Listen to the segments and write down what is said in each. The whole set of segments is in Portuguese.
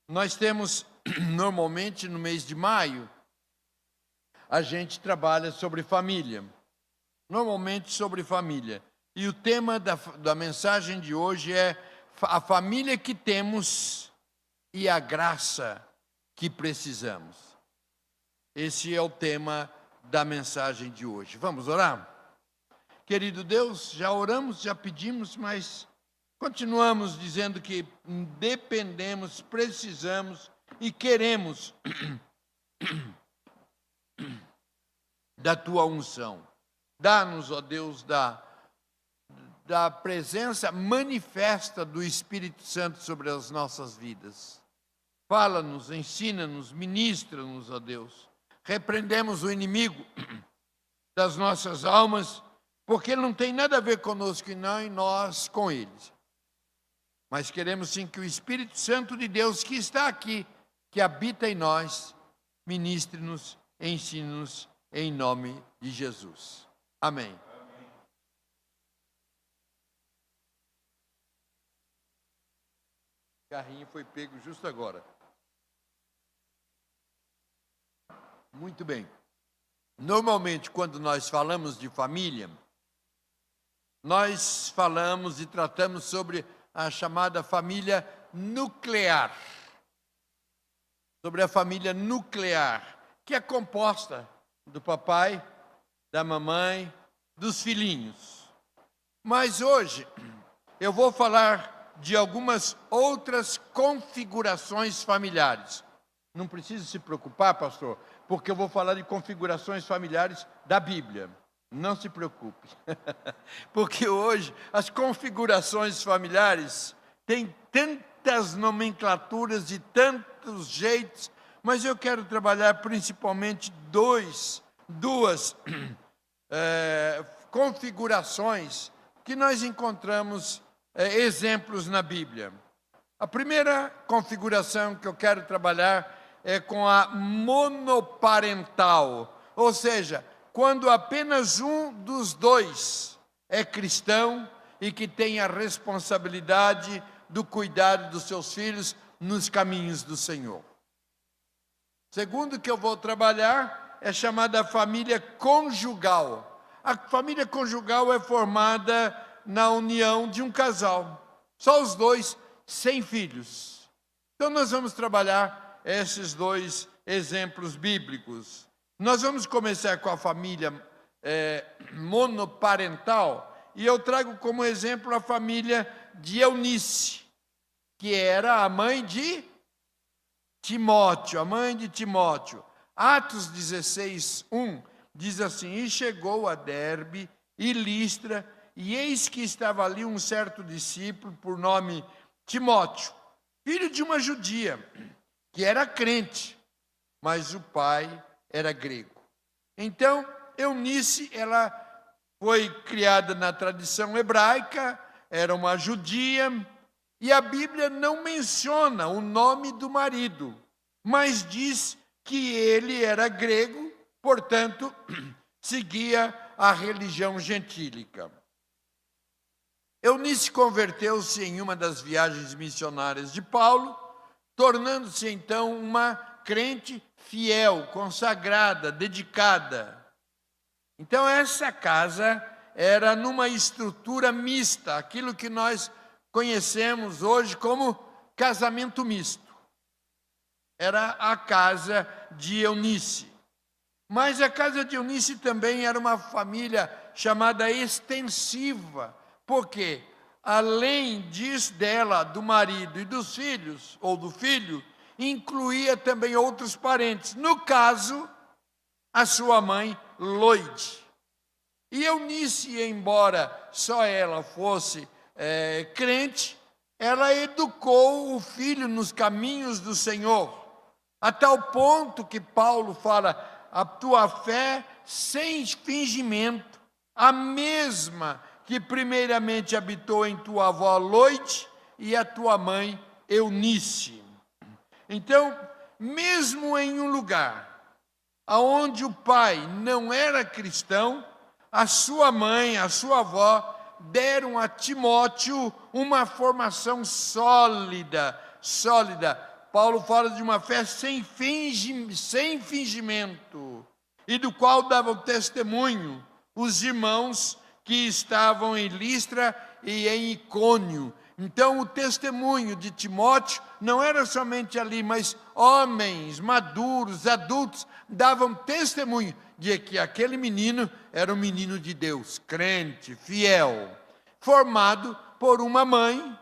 Nós temos, normalmente, no mês de maio, a gente trabalha sobre família. Normalmente sobre família. E o tema da mensagem de hoje é a família que temos e a graça que precisamos. Esse é o tema da mensagem de hoje. Vamos orar? Querido Deus, já oramos, já pedimos, mas continuamos dizendo que dependemos, precisamos e queremos da Tua unção. Dá-nos, ó Deus, da presença manifesta do Espírito Santo sobre as nossas vidas. Fala-nos, ensina-nos, ministra-nos, ó Deus. Repreendemos o inimigo das nossas almas, porque ele não tem nada a ver conosco e não nós com eles. Mas queremos sim que o Espírito Santo de Deus que está aqui, que habita em nós, ministre-nos, ensine-nos em nome de Jesus. Amém. O carrinho foi pego justo agora. Muito bem. Normalmente, quando nós falamos de família, nós falamos e tratamos sobre a chamada família nuclear. Sobre a família nuclear, que é composta do papai, da mamãe, dos filhinhos. Mas hoje eu vou falar de algumas outras configurações familiares. Não precisa se preocupar, pastor, porque eu vou falar de configurações familiares da Bíblia. Não se preocupe, porque hoje as configurações familiares têm tantas nomenclaturas e tantos jeitos, mas eu quero trabalhar principalmente duas configurações que nós encontramos exemplos na Bíblia. A primeira configuração que eu quero trabalhar é com a monoparental, ou seja, quando apenas um dos dois é cristão e que tem a responsabilidade do cuidado dos seus filhos nos caminhos do Senhor. Segundo que eu vou trabalhar é chamada família conjugal. A família conjugal é formada na união de um casal, só os dois, sem filhos. Então nós vamos trabalhar esses dois exemplos bíblicos. Nós vamos começar com a família monoparental, e eu trago como exemplo a família de Eunice, que era a mãe de Timóteo, Atos 16:1 diz assim: E chegou a Derbe e Listra, e eis que estava ali um certo discípulo, por nome Timóteo, filho de uma judia, que era crente, mas o pai era grego. Então, Eunice, ela foi criada na tradição hebraica, era uma judia, e a Bíblia não menciona o nome do marido, mas diz que ele era grego, portanto, seguia a religião gentílica. Eunice converteu-se em uma das viagens missionárias de Paulo, tornando-se então uma crente fiel, consagrada, dedicada. Então essa casa era numa estrutura mista, aquilo que nós conhecemos hoje como casamento misto. Era a casa de Eunice. Mas a casa de Eunice também era uma família chamada extensiva, porque além disso dela, do marido e dos filhos, ou do filho, incluía também outros parentes. No caso, a sua mãe, Loide. E Eunice, embora só ela fosse crente, ela educou o filho nos caminhos do Senhor, a tal ponto que Paulo fala: a tua fé sem fingimento, a mesma que primeiramente habitou em tua avó Loide e a tua mãe Eunice. Então, mesmo em um lugar aonde o pai não era cristão, a sua mãe, a sua avó, deram a Timóteo uma formação sólida. Paulo fala de uma fé sem fingimento, e do qual davam testemunho os irmãos que estavam em Listra e em Icônio. Então, o testemunho de Timóteo não era somente ali, mas homens maduros, adultos, davam testemunho de que aquele menino era um menino de Deus, crente, fiel, formado por uma mãe,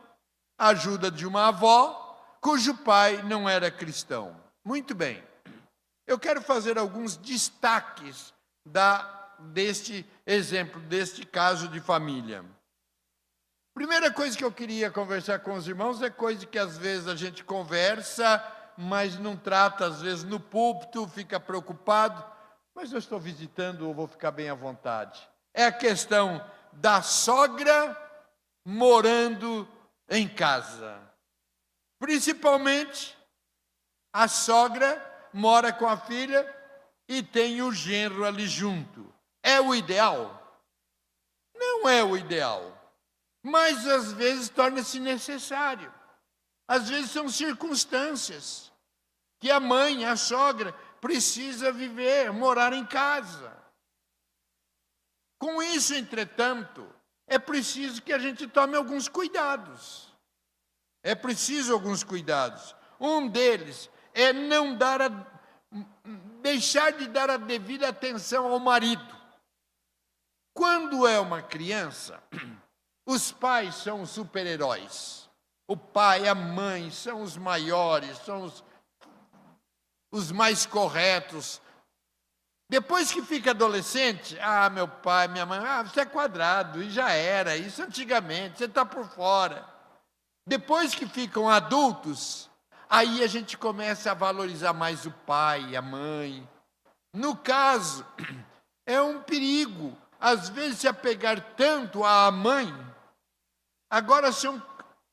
a ajuda de uma avó, cujo pai não era cristão. Muito bem. Eu quero fazer alguns destaques deste exemplo, deste caso de família. Primeira coisa que eu queria conversar com os irmãos é coisa que às vezes a gente conversa, mas não trata, às vezes no púlpito, fica preocupado, mas eu estou visitando, eu vou ficar bem à vontade. É a questão da sogra morando em casa. Principalmente, a sogra mora com a filha e tem o genro ali junto. É o ideal? Não é o ideal. Mas às vezes torna-se necessário. Às vezes são circunstâncias que a mãe, a sogra, precisa viver, morar em casa. Com isso, entretanto, é preciso que a gente tome alguns cuidados. É preciso alguns cuidados. Um deles é deixar de dar a devida atenção ao marido. Quando é uma criança, os pais são os super-heróis. O pai e a mãe são os maiores, são os mais corretos. Depois que fica adolescente, meu pai, minha mãe, você é quadrado, e já era, isso antigamente, você está por fora. Depois que ficam adultos, aí a gente começa a valorizar mais o pai e a mãe. No caso, é um perigo, às vezes, se apegar tanto à mãe. Agora são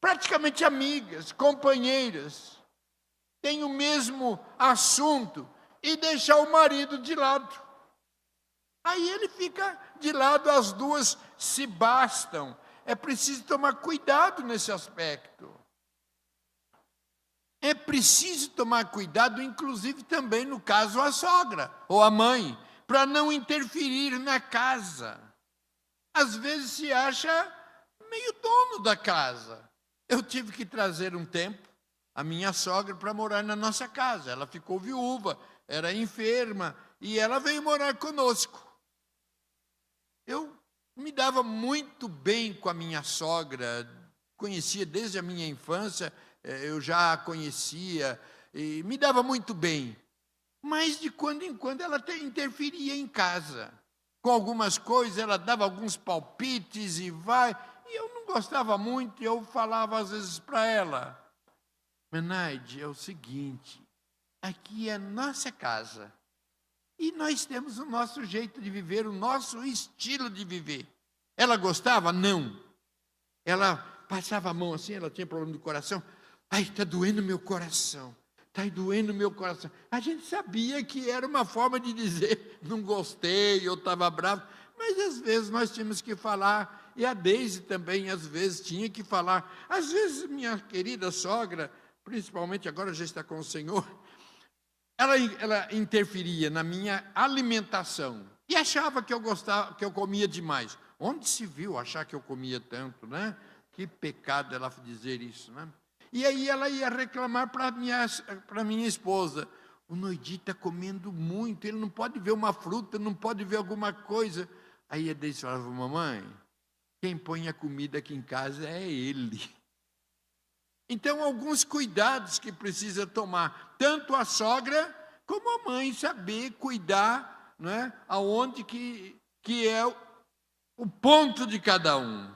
praticamente amigas, companheiras, têm o mesmo assunto, e deixar o marido de lado. Aí ele fica de lado, as duas se bastam. É preciso tomar cuidado nesse aspecto. É preciso tomar cuidado, inclusive também no caso a sogra ou a mãe, para não interferir na casa. Às vezes se acha meio dono da casa. Eu tive que trazer um tempo a minha sogra para morar na nossa casa. Ela ficou viúva, era enferma, e ela veio morar conosco. Eu me dava muito bem com a minha sogra, conhecia desde a minha infância, eu já a conhecia, e me dava muito bem. Mas de quando em quando ela interferia em casa. Com algumas coisas, ela dava alguns palpites e eu não gostava muito, e eu falava às vezes para ela, Menaide, é o seguinte, aqui é a nossa casa. E nós temos o nosso jeito de viver, o nosso estilo de viver. Ela gostava? Não. Ela passava a mão assim, ela tinha problema do coração. Ai, está doendo meu coração. Está doendo meu coração. A gente sabia que era uma forma de dizer, não gostei, eu estava bravo. Mas às vezes nós tínhamos que falar, e a Deise também às vezes tinha que falar. Às vezes minha querida sogra, principalmente agora já está com o Senhor, ela interferia na minha alimentação e achava que eu gostava, que eu comia demais. Onde se viu achar que eu comia tanto, né? Que pecado ela dizer isso, né? E aí ela ia reclamar para minha esposa. O Noidi está comendo muito, ele não pode ver uma fruta, não pode ver alguma coisa. Aí a Deise falava, mamãe, quem põe a comida aqui em casa é ele. Então, alguns cuidados que precisa tomar, tanto a sogra como a mãe, saber cuidar, né, aonde que é o ponto de cada um.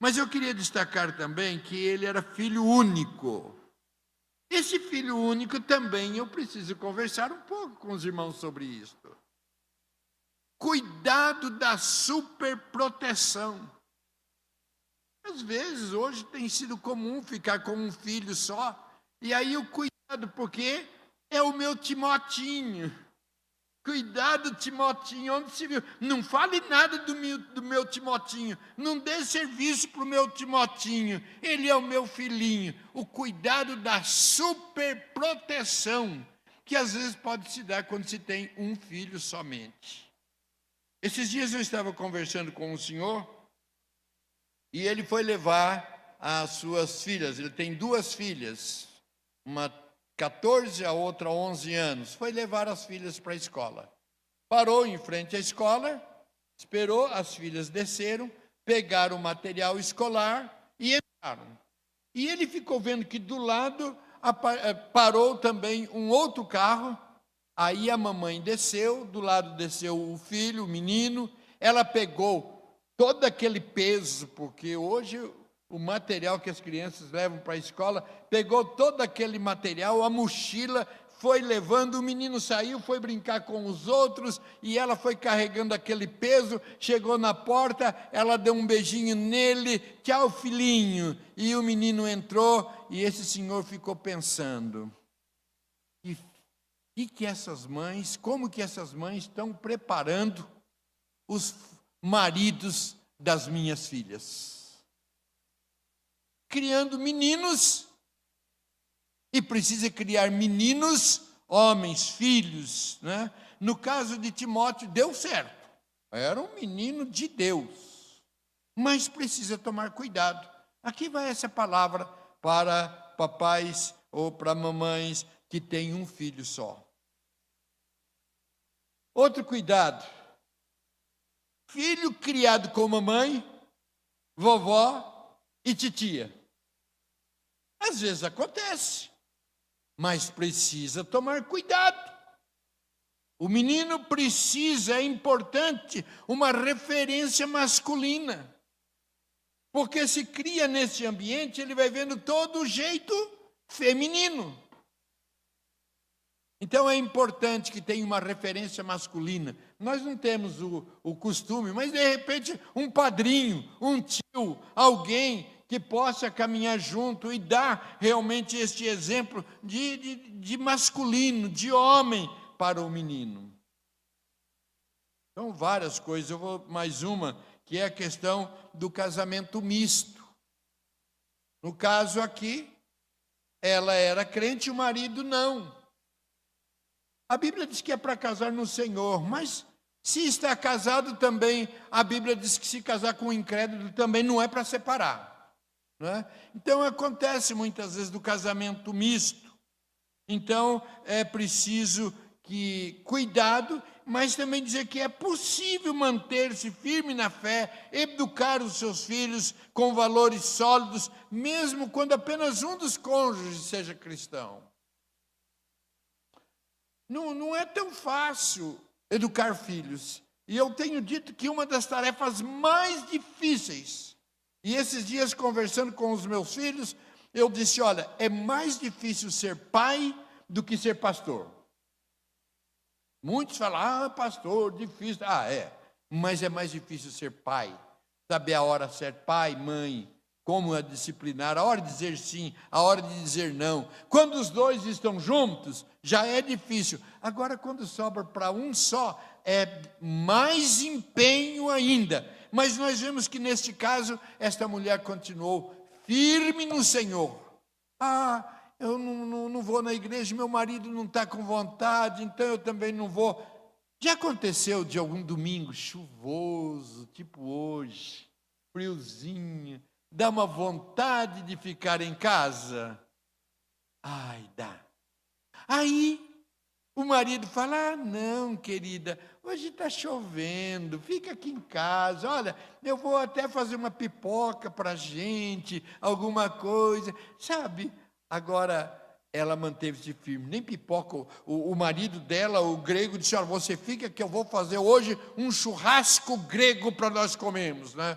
Mas eu queria destacar também que ele era filho único. Esse filho único também eu preciso conversar um pouco com os irmãos sobre isso. Cuidado da superproteção. Às vezes, hoje tem sido comum ficar com um filho só, e aí o cuidado, porque é o meu Timotinho, Cuidado, Timotinho, onde se viu? Não fale nada do meu Timotinho. Não dê serviço para o meu Timotinho. Ele é o meu filhinho. O cuidado da superproteção, que às vezes pode se dar quando se tem um filho somente. Esses dias eu estava conversando com um senhor, e ele foi levar as suas filhas. Ele tem 2 filhas, uma 14, a outra 11 anos, foi levar as filhas para a escola. Parou em frente à escola, esperou, as filhas desceram, pegaram o material escolar e entraram. E ele ficou vendo que do lado parou também um outro carro, aí a mamãe desceu, do lado desceu o filho, o menino, ela pegou todo aquele peso, porque hoje o material que as crianças levam para a escola, pegou todo aquele material, a mochila, foi levando, o menino saiu, foi brincar com os outros, e ela foi carregando aquele peso, chegou na porta, ela deu um beijinho nele, tchau filhinho, e o menino entrou, e esse senhor ficou pensando, como que essas mães estão preparando os maridos das minhas filhas? Criando meninos, e precisa criar meninos, homens, filhos, né? No caso de Timóteo, deu certo, era um menino de Deus, mas precisa tomar cuidado. Aqui vai essa palavra para papais ou para mamães que têm um filho só. Outro cuidado, filho criado com mamãe, vovó e titia. Às vezes acontece, mas precisa tomar cuidado. O menino precisa, é importante, uma referência masculina. Porque se cria nesse ambiente, ele vai vendo todo o jeito feminino. Então é importante que tenha uma referência masculina. Nós não temos o costume, mas de repente um padrinho, um tio, alguém que possa caminhar junto e dar realmente este exemplo de masculino, de homem para o menino. Então, várias coisas. Eu vou mais uma, que é a questão do casamento misto. No caso aqui, ela era crente e o marido não. A Bíblia diz que é para casar no Senhor, mas se está casado também, a Bíblia diz que se casar com um incrédulo também não é para separar. Então acontece muitas vezes do casamento misto. Então é preciso que cuidado, mas também dizer que é possível manter-se firme na fé, educar os seus filhos com valores sólidos, mesmo quando apenas um dos cônjuges seja cristão. Não é tão fácil educar filhos. E eu tenho dito que uma das tarefas mais difíceis, e esses dias, conversando com os meus filhos, eu disse, olha, é mais difícil ser pai do que ser pastor. Muitos falam, pastor, difícil. É, mas é mais difícil ser pai. Saber a hora certa, pai, mãe, como a disciplinar, a hora de dizer sim, a hora de dizer não. Quando os dois estão juntos, já é difícil. Agora, quando sobra para um só, é mais empenho ainda. Mas nós vemos que, neste caso, esta mulher continuou firme no Senhor. Eu não vou na igreja, meu marido não está com vontade, então eu também não vou. Já aconteceu de algum domingo chuvoso, tipo hoje, friozinho, dá uma vontade de ficar em casa? Dá. Aí o marido fala, não, querida, hoje está chovendo, fica aqui em casa, olha, eu vou até fazer uma pipoca para a gente, alguma coisa, sabe? Agora, ela manteve-se firme, nem pipoca, o marido dela, o grego, disse, olha, você fica que eu vou fazer hoje um churrasco grego para nós comermos, né?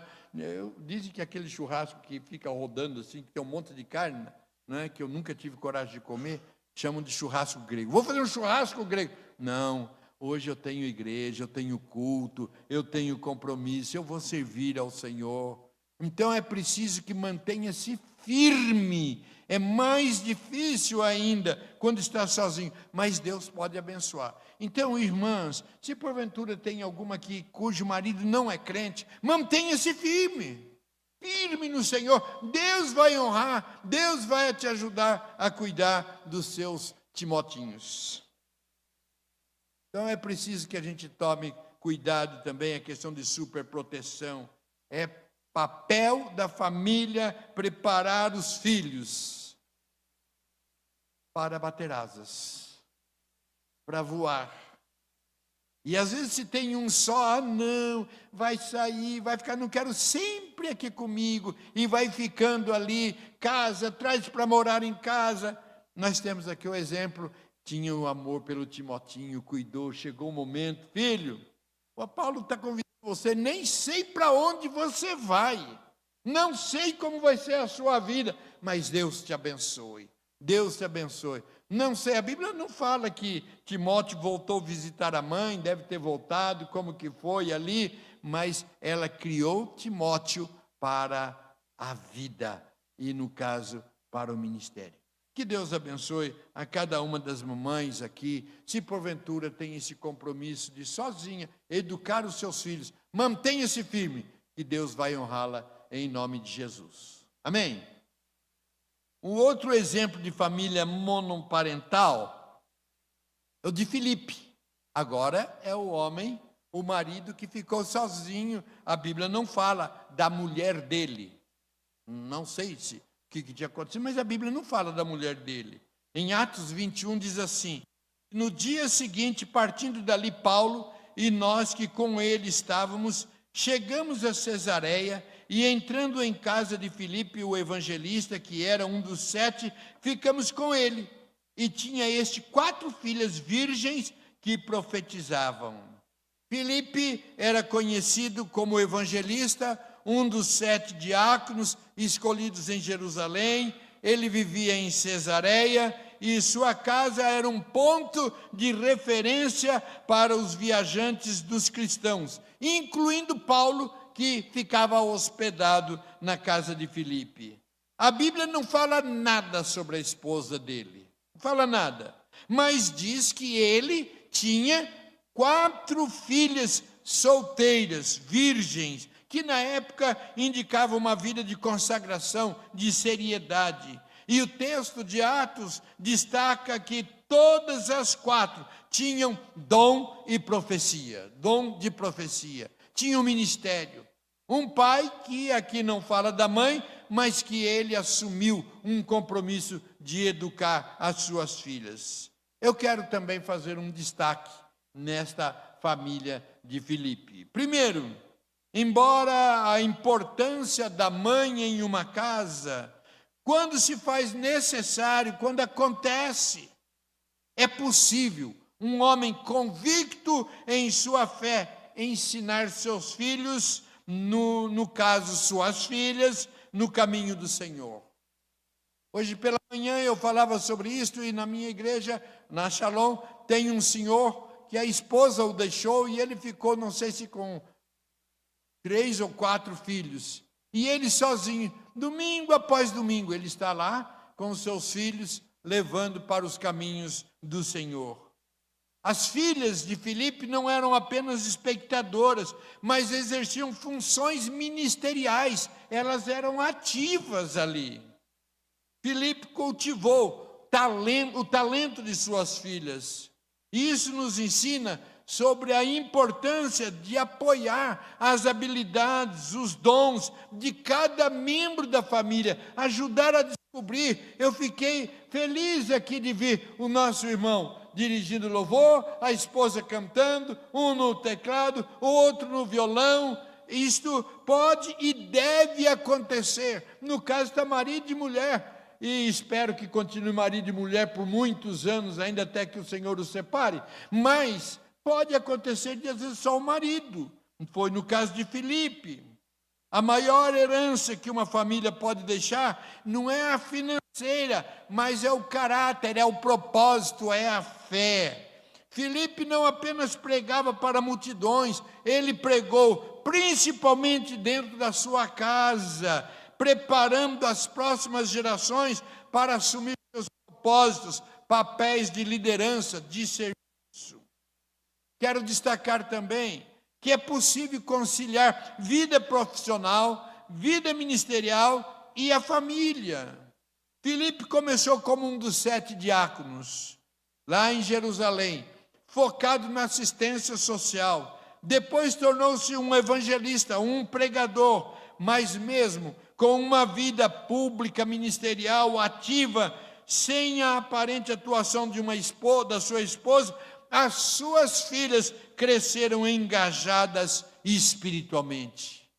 Dizem que aquele churrasco que fica rodando assim, que tem um monte de carne, né, que eu nunca tive coragem de comer, chamam de churrasco grego. Vou fazer um churrasco grego. Não, hoje eu tenho igreja, eu tenho culto, eu tenho compromisso, eu vou servir ao Senhor. Então é preciso que mantenha-se firme. É mais difícil ainda quando está sozinho, mas Deus pode abençoar. Então, irmãs, se porventura tem alguma aqui cujo marido não é crente, mantenha-se firme. Firme no Senhor. Deus vai honrar, Deus vai te ajudar a cuidar dos seus Timotinhos. Então é preciso que a gente tome cuidado também, a questão de superproteção. É papel da família preparar os filhos para bater asas, para voar. E às vezes se tem um só, não, vai sair, vai ficar, não quero sempre aqui comigo, e vai ficando ali, casa, traz para morar em casa. Nós temos aqui o exemplo, tinha o amor pelo Timotinho, cuidou, chegou o momento, filho, o Paulo está convidando você, nem sei para onde você vai, não sei como vai ser a sua vida, mas Deus te abençoe, Deus te abençoe. Não sei, a Bíblia não fala que Timóteo voltou visitar a mãe, deve ter voltado, como que foi ali, mas ela criou Timóteo para a vida e, no caso, para o ministério. Que Deus abençoe a cada uma das mamães aqui, se porventura tem esse compromisso de sozinha educar os seus filhos, mantenha-se firme, que Deus vai honrá-la em nome de Jesus. Amém? Um outro exemplo de família monoparental é o de Filipe. Agora é o homem, o marido que ficou sozinho. A Bíblia não fala da mulher dele. Não sei o que tinha acontecido, mas a Bíblia não fala da mulher dele. Em Atos 21 diz assim: no dia seguinte, partindo dali Paulo e nós que com ele estávamos, chegamos a Cesareia, e entrando em casa de Filipe, o evangelista, que era um dos 7, ficamos com ele. E tinha este 4 filhas virgens que profetizavam. Filipe era conhecido como evangelista, um dos 7 diáconos escolhidos em Jerusalém. Ele vivia em Cesareia e sua casa era um ponto de referência para os viajantes dos cristãos, incluindo Paulo, que ficava hospedado na casa de Filipe. A Bíblia não fala nada sobre a esposa dele, não fala nada, mas diz que ele tinha 4 filhas solteiras, virgens, que na época indicavam uma vida de consagração, de seriedade. E o texto de Atos destaca que todas as 4 tinham dom e profecia, dom de profecia, tinham ministério. Um pai que aqui não fala da mãe, mas que ele assumiu um compromisso de educar as suas filhas. Eu quero também fazer um destaque nesta família de Filipe. Primeiro, embora a importância da mãe em uma casa, quando se faz necessário, quando acontece, é possível um homem convicto em sua fé ensinar seus filhos, no caso suas filhas, no caminho do Senhor. Hoje pela manhã eu falava sobre isso e na minha igreja, na Shalom, tem um senhor que a esposa o deixou e ele ficou, não sei se com 3 ou 4 filhos. E ele sozinho, domingo após domingo, ele está lá com os seus filhos, levando para os caminhos do Senhor. As filhas de Filipe não eram apenas espectadoras, mas exerciam funções ministeriais, elas eram ativas ali. Filipe cultivou o talento de suas filhas. Isso nos ensina sobre a importância de apoiar as habilidades, os dons de cada membro da família, ajudar a descobrir. Eu fiquei feliz aqui de ver o nosso irmão dirigindo louvor, a esposa cantando, um no teclado, o outro no violão. Isto pode e deve acontecer. No caso da marido e mulher, e espero que continue marido e mulher por muitos anos, ainda até que o Senhor os separe, mas pode acontecer de às vezes só o marido. Foi no caso de Filipe. A maior herança que uma família pode deixar não é a financeira, mas é o caráter, é o propósito, é a fé. Filipe não apenas pregava para multidões, ele pregou principalmente dentro da sua casa, preparando as próximas gerações para assumir seus propósitos, papéis de liderança, de serviço. Quero destacar também que é possível conciliar vida profissional, vida ministerial e a família. Filipe começou como um dos 7 diáconos, lá em Jerusalém, focado na assistência social. Depois tornou-se um evangelista, um pregador, mas mesmo com uma vida pública, ministerial, ativa, sem a aparente atuação da sua esposa, as suas filhas cresceram engajadas espiritualmente.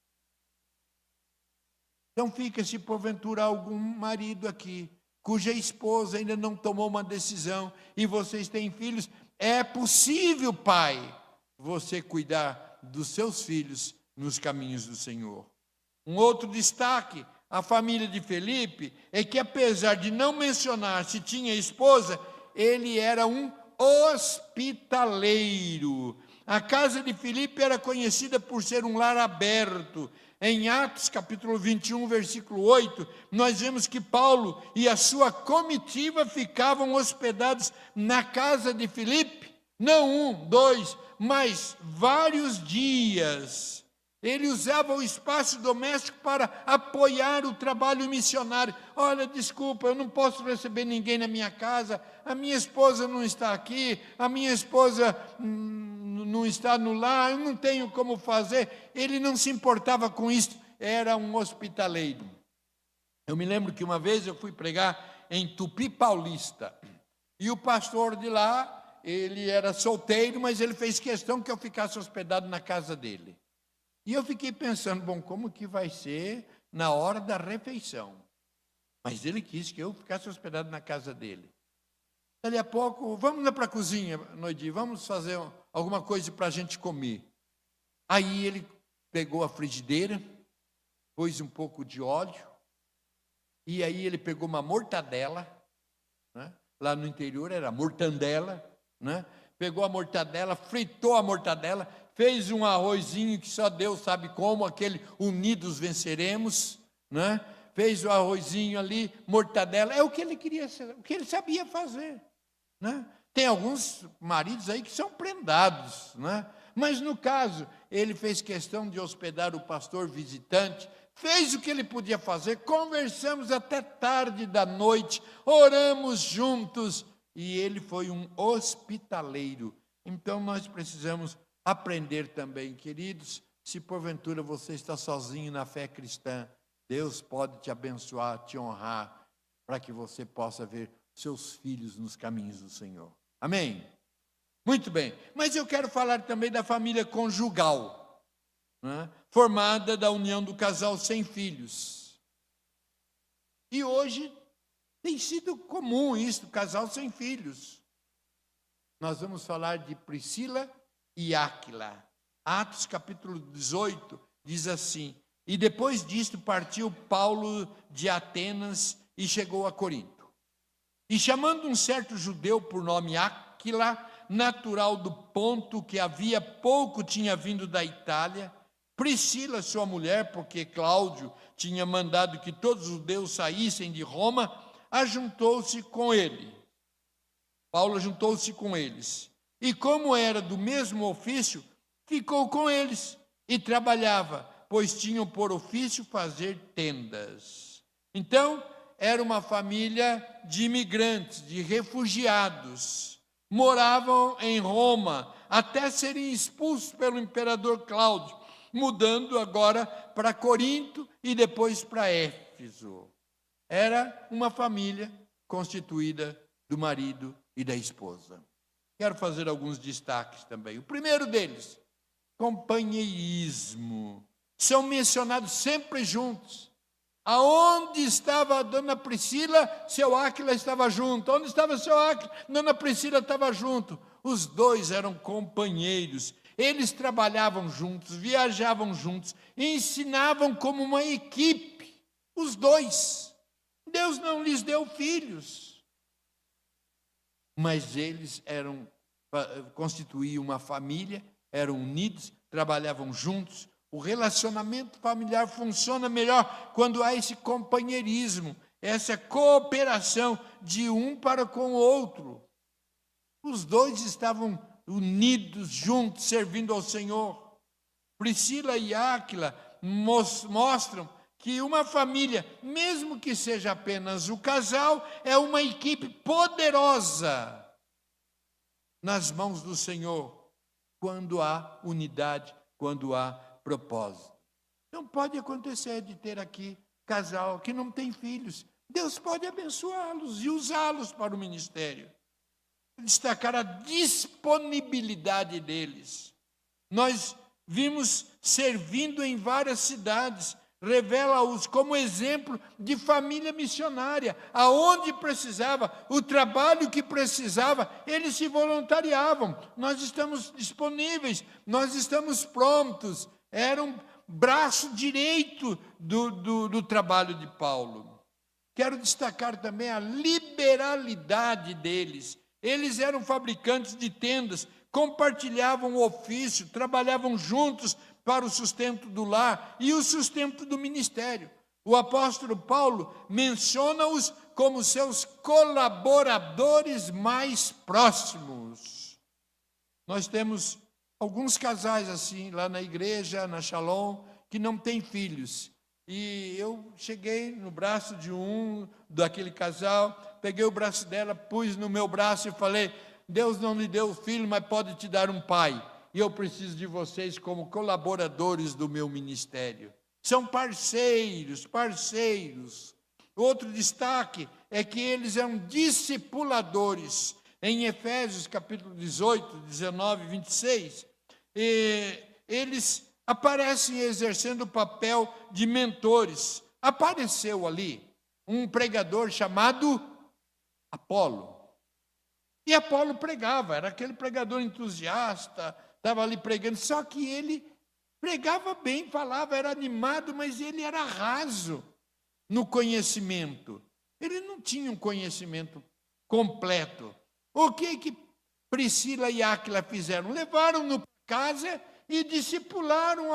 Então fica se porventura algum marido aqui, cuja esposa ainda não tomou uma decisão, e vocês têm filhos, é possível, pai, você cuidar dos seus filhos nos caminhos do Senhor. Um outro destaque, a família de Filipe, é que apesar de não mencionar se tinha esposa, ele era um hospitaleiro. A casa de Filipe era conhecida por ser um lar aberto. Em Atos capítulo 21, versículo 8, nós vemos que Paulo e a sua comitiva ficavam hospedados na casa de Filipe, não 1, 2, mas vários dias. Ele usava o espaço doméstico para apoiar o trabalho missionário. Olha, desculpa, eu não posso receber ninguém na minha casa, a minha esposa não está aqui, a minha esposa não está no lar, eu não tenho como fazer. Ele não se importava com isso, era um hospitaleiro. Eu me lembro que uma vez eu fui pregar em Tupi Paulista, e o pastor de lá, ele era solteiro, mas ele fez questão que eu ficasse hospedado na casa dele. E eu fiquei pensando, bom, como que vai ser na hora da refeição? Mas ele quis que eu ficasse hospedado na casa dele. Dali a pouco, vamos lá para a cozinha, Noidi, vamos fazer alguma coisa para a gente comer. Aí ele pegou a frigideira, pôs um pouco de óleo, e aí ele pegou uma mortadela, né? Lá no interior era mortandela, né? Pegou a mortadela, fritou a mortadela, fez um arrozinho que só Deus sabe como, aquele unidos venceremos, né? Fez o arrozinho ali, mortadela, é o que ele queria, o que ele sabia fazer, né? Tem alguns maridos aí que são prendados, né? Mas no caso, ele fez questão de hospedar o pastor visitante, fez o que ele podia fazer, conversamos até tarde da noite, oramos juntos, e ele foi um hospitaleiro. Então nós precisamos aprender também, queridos, se porventura você está sozinho na fé cristã, Deus pode te abençoar, te honrar, para que você possa ver seus filhos nos caminhos do Senhor. Amém? Muito bem, mas eu quero falar também da família conjugal, né? Formada da união do casal sem filhos. E hoje tem sido comum isso, casal sem filhos. Nós vamos falar de Priscila e Áquila. Atos capítulo 18 diz assim: e depois disto partiu Paulo de Atenas e chegou a Corinto. E chamando um certo judeu por nome Áquila, natural do Ponto, que havia pouco tinha vindo da Itália, Priscila, sua mulher, porque Cláudio tinha mandado que todos os judeus saíssem de Roma, ajuntou-se com ele. Paulo ajuntou-se com eles. E como era do mesmo ofício, ficou com eles e trabalhava, pois tinham por ofício fazer tendas. Então, era uma família de imigrantes, de refugiados. Moravam em Roma, até serem expulsos pelo imperador Cláudio, mudando agora para Corinto e depois para Éfeso. Era uma família constituída do marido e da esposa. Quero fazer alguns destaques também. O primeiro deles, companheirismo. São mencionados sempre juntos. Aonde estava a dona Priscila, seu Áquila estava junto. Onde estava seu Áquila, dona Priscila estava junto. Os dois eram companheiros. Eles trabalhavam juntos, viajavam juntos, ensinavam como uma equipe. Os dois. Deus não lhes deu filhos, mas eles constituíam uma família, eram unidos, trabalhavam juntos, O relacionamento familiar funciona melhor quando há esse companheirismo, essa cooperação de um para com o outro. Os dois estavam unidos, juntos, servindo ao Senhor. Priscila e Áquila mostram que uma família, mesmo que seja apenas o casal, é uma equipe poderosa nas mãos do Senhor, quando há unidade, quando há propósito. Não pode acontecer de ter aqui casal que não tem filhos. Deus pode abençoá-los e usá-los para o ministério. Destacar a disponibilidade deles. Nós vimos servindo em várias cidades, revela-os como exemplo de família missionária. Aonde precisava, o trabalho que precisava, eles se voluntariavam. Nós estamos disponíveis, nós estamos prontos. Era um braço direito do trabalho de Paulo. Quero destacar também a liberalidade deles. Eles eram fabricantes de tendas, compartilhavam o ofício, trabalhavam juntos para o sustento do lar e o sustento do ministério. O apóstolo Paulo menciona-os como seus colaboradores mais próximos. Nós temos alguns casais assim, lá na igreja, na Shalom, que não têm filhos. E eu cheguei no braço de daquele casal, peguei o braço dela, pus no meu braço e falei: Deus não lhe deu filho, mas pode te dar um pai. E eu preciso de vocês como colaboradores do meu ministério. São parceiros. Outro destaque é que eles eram discipuladores. Em Efésios capítulo 18, 19 e 26, eles aparecem exercendo o papel de mentores. Apareceu ali um pregador chamado Apolo. E Apolo pregava, era aquele pregador entusiasta, estava ali pregando, só que ele pregava bem, falava, era animado, mas ele era raso no conhecimento. Ele não tinha um conhecimento completo. O que Priscila e Áquila fizeram? Levaram-no para casa e discipularam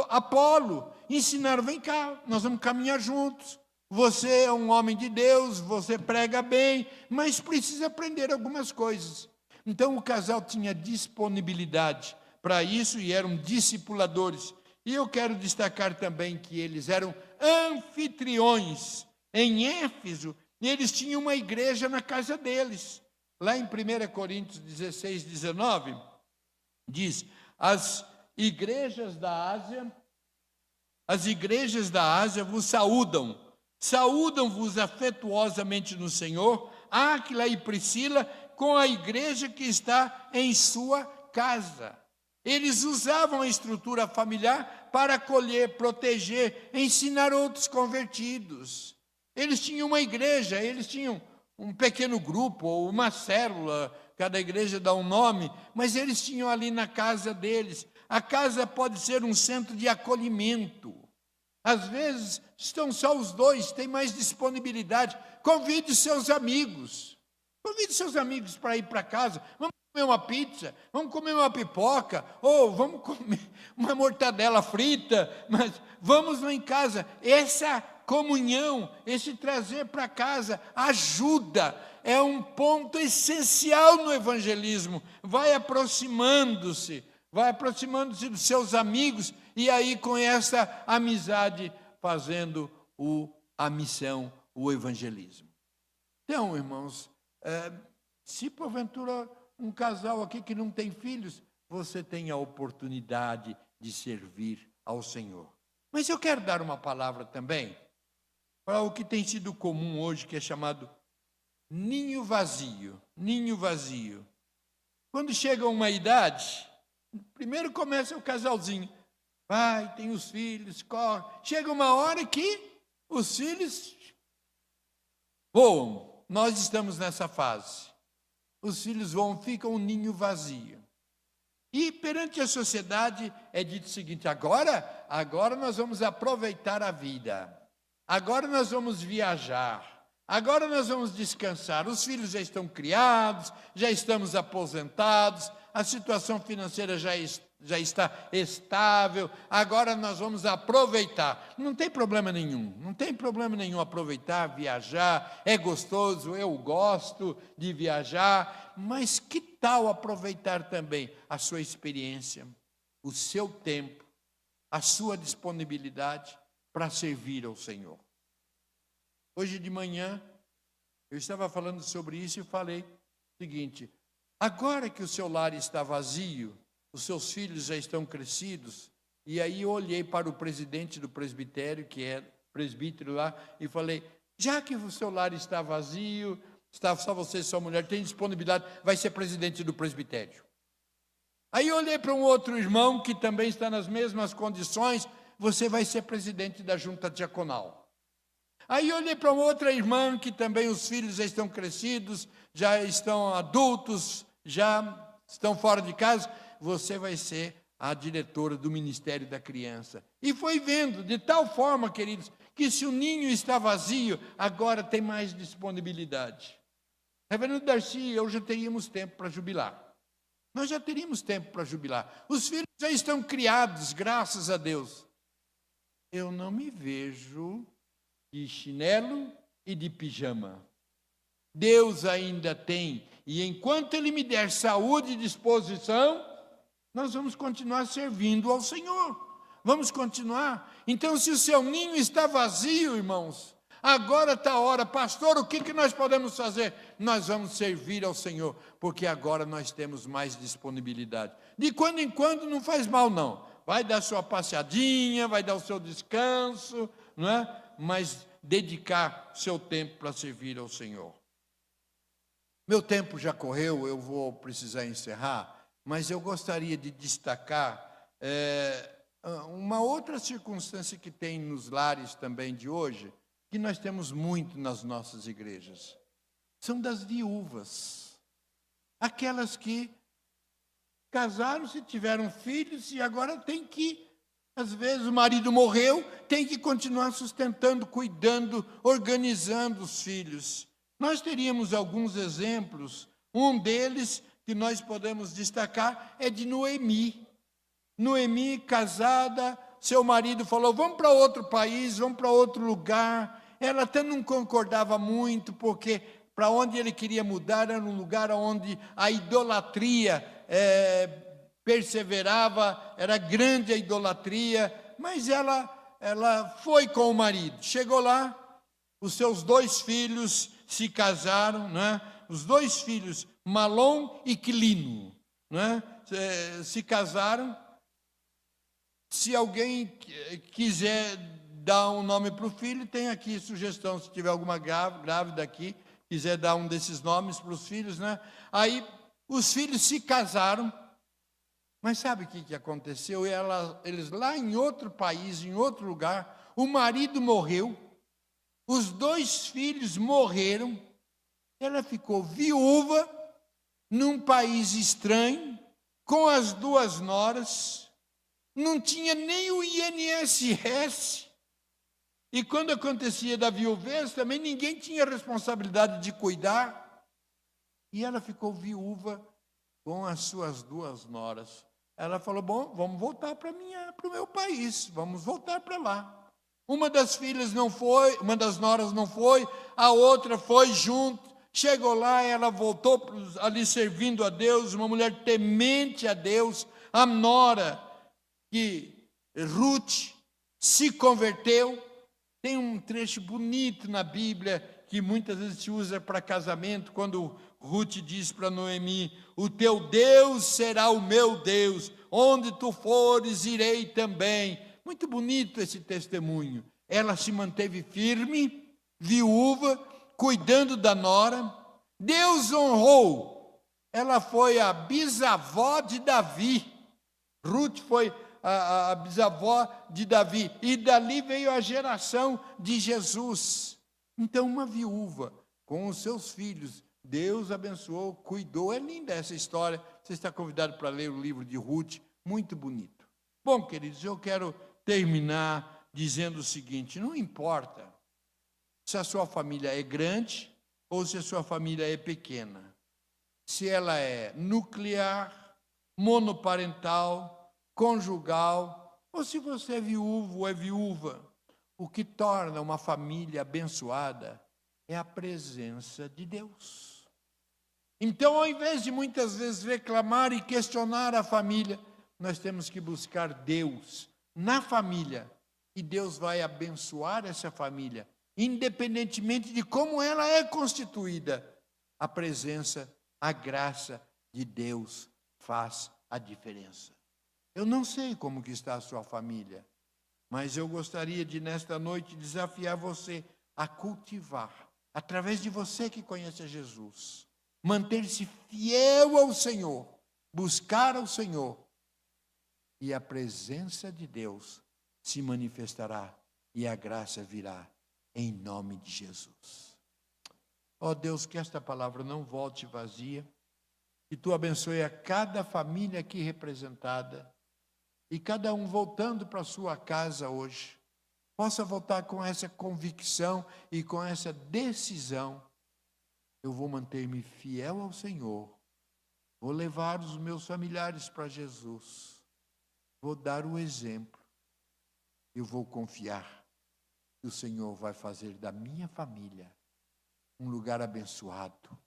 Apolo. Ensinaram: vem cá, nós vamos caminhar juntos. Você é um homem de Deus, você prega bem, mas precisa aprender algumas coisas. Então o casal tinha disponibilidade para isso e eram discipuladores. E eu quero destacar também que eles eram anfitriões. Em Éfeso, eles tinham uma igreja na casa deles. Lá em 1 Coríntios 16, 19, diz: as igrejas da Ásia vos saúdam. Saúdam-vos afetuosamente no Senhor, Áquila e Priscila, com a igreja que está em sua casa. Eles usavam a estrutura familiar para acolher, proteger, ensinar outros convertidos. Eles tinham uma igreja, eles tinham um pequeno grupo ou uma célula, cada igreja dá um nome, mas eles tinham ali na casa deles. A casa pode ser um centro de acolhimento. Às vezes estão só os dois, tem mais disponibilidade. Convide seus amigos. Convide seus amigos para ir para casa. Vamos comer uma pizza, vamos comer uma pipoca, ou vamos comer uma mortadela frita, mas vamos lá em casa. Essa comunhão, esse trazer para casa, ajuda. É um ponto essencial no evangelismo. Vai aproximando-se dos seus amigos, e aí com essa amizade fazendo a missão, o evangelismo. Então, irmãos, se porventura um casal aqui que não tem filhos, você tem a oportunidade de servir ao Senhor. Mas eu quero dar uma palavra também para o que tem sido comum hoje, que é chamado ninho vazio. Ninho vazio. Quando chega uma idade, primeiro começa o casalzinho. Vai, tem os filhos, corre. Chega uma hora que os filhos voam. Nós estamos nessa fase. Os filhos voam, fica um ninho vazio. E perante a sociedade é dito o seguinte: agora nós vamos aproveitar a vida. Agora nós vamos viajar. Agora nós vamos descansar. Os filhos já estão criados, já estamos aposentados, a situação financeira já já está estável, agora nós vamos aproveitar. Não tem problema nenhum, não tem problema nenhum aproveitar, viajar, é gostoso, eu gosto de viajar, mas que tal aproveitar também a sua experiência, o seu tempo, a sua disponibilidade para servir ao Senhor? Hoje de manhã, eu estava falando sobre isso e falei o seguinte: agora que o seu lar está vazio, os seus filhos já estão crescidos, e aí eu olhei para o presidente do presbitério, que é presbítero lá, e falei: já que o seu lar está vazio, está só você e sua mulher, tem disponibilidade, vai ser presidente do presbitério. Aí eu olhei para um outro irmão, que também está nas mesmas condições, você vai ser presidente da junta diaconal. Aí eu olhei para uma outra irmã, que também os filhos já estão crescidos, já estão adultos, já estão fora de casa, você vai ser a diretora do Ministério da Criança. E foi vendo, de tal forma, queridos, que se o ninho está vazio, agora tem mais disponibilidade. Reverendo Darcy e eu já teríamos tempo para jubilar. Nós já teríamos tempo para jubilar. Os filhos já estão criados, graças a Deus. Eu não me vejo de chinelo e de pijama. Deus ainda tem, e enquanto Ele me der saúde e disposição, nós vamos continuar servindo ao Senhor. Vamos continuar. Então, se o seu ninho está vazio, irmãos, agora está a hora. Pastor, o que nós podemos fazer? Nós vamos servir ao Senhor, porque agora nós temos mais disponibilidade. De quando em quando não faz mal, não. Vai dar sua passeadinha, vai dar o seu descanso, não é? Mas dedicar seu tempo para servir ao Senhor. Meu tempo já correu, eu vou precisar encerrar, mas eu gostaria de destacar uma outra circunstância que tem nos lares também de hoje, que nós temos muito nas nossas igrejas. São das viúvas. Aquelas que casaram-se, tiveram filhos e agora tem que, às vezes o marido morreu, tem que continuar sustentando, cuidando, organizando os filhos. Nós teríamos alguns exemplos. Um deles que nós podemos destacar é de Noemi. Noemi, casada, seu marido falou: vamos para outro país, vamos para outro lugar. Ela até não concordava muito, porque para onde ele queria mudar era um lugar onde a idolatria perseverava, era grande a idolatria, mas ela foi com o marido. Chegou lá, os seus 2 filhos se casaram, né? Os 2 filhos, Malom e Quilino, né? Se casaram. Se alguém quiser dar um nome para o filho, tem aqui sugestão, se tiver alguma grávida aqui, quiser dar um desses nomes para os filhos, né? Aí os filhos se casaram, mas sabe o que aconteceu? Eles lá em outro país, em outro lugar, o marido morreu, os 2 filhos morreram, ela ficou viúva num país estranho, com as 2 noras, não tinha nem o INSS, e quando acontecia da viuvez, também ninguém tinha responsabilidade de cuidar, e ela ficou viúva com as suas 2 noras. Ela falou: bom, vamos voltar para o meu país, vamos voltar para lá. Uma das filhas não foi, uma das noras não foi, a outra foi junto. Chegou lá, ela voltou ali servindo a Deus, uma mulher temente a Deus. A nora, que Ruth, se converteu. Tem um trecho bonito na Bíblia, que muitas vezes se usa para casamento, quando Ruth diz para Noemi: o teu Deus será o meu Deus, onde tu fores, irei também. Muito bonito esse testemunho. Ela se manteve firme, viúva, cuidando da nora. Deus honrou. Ela foi a bisavó de Davi. Ruth foi a bisavó de Davi. E dali veio a geração de Jesus. Então, uma viúva com os seus filhos, Deus abençoou, cuidou. É linda essa história. Você está convidado para ler o livro de Ruth. Muito bonito. Bom, queridos, eu quero terminar dizendo o seguinte: não importa se a sua família é grande ou se a sua família é pequena, se ela é nuclear, monoparental, conjugal, ou se você é viúvo ou é viúva. O que torna uma família abençoada é a presença de Deus. Então, ao invés de muitas vezes reclamar e questionar a família, nós temos que buscar Deus na família. E Deus vai abençoar essa família, independentemente de como ela é constituída. A presença, a graça de Deus faz a diferença. Eu não sei como que está a sua família, mas eu gostaria de, nesta noite, desafiar você a cultivar, através de você que conhece a Jesus, manter-se fiel ao Senhor, buscar ao Senhor, e a presença de Deus se manifestará e a graça virá em nome de Jesus. Ó Deus, que esta palavra não volte vazia, que Tu abençoe a cada família aqui representada, e cada um voltando para a sua casa hoje, possa voltar com essa convicção e com essa decisão. Eu vou manter-me fiel ao Senhor, vou levar os meus familiares para Jesus, vou dar o exemplo, eu vou confiar que o Senhor vai fazer da minha família um lugar abençoado,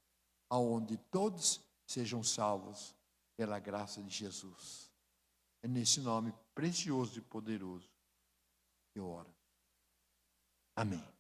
onde todos sejam salvos pela graça de Jesus. É nesse nome precioso e poderoso que eu oro. Amém.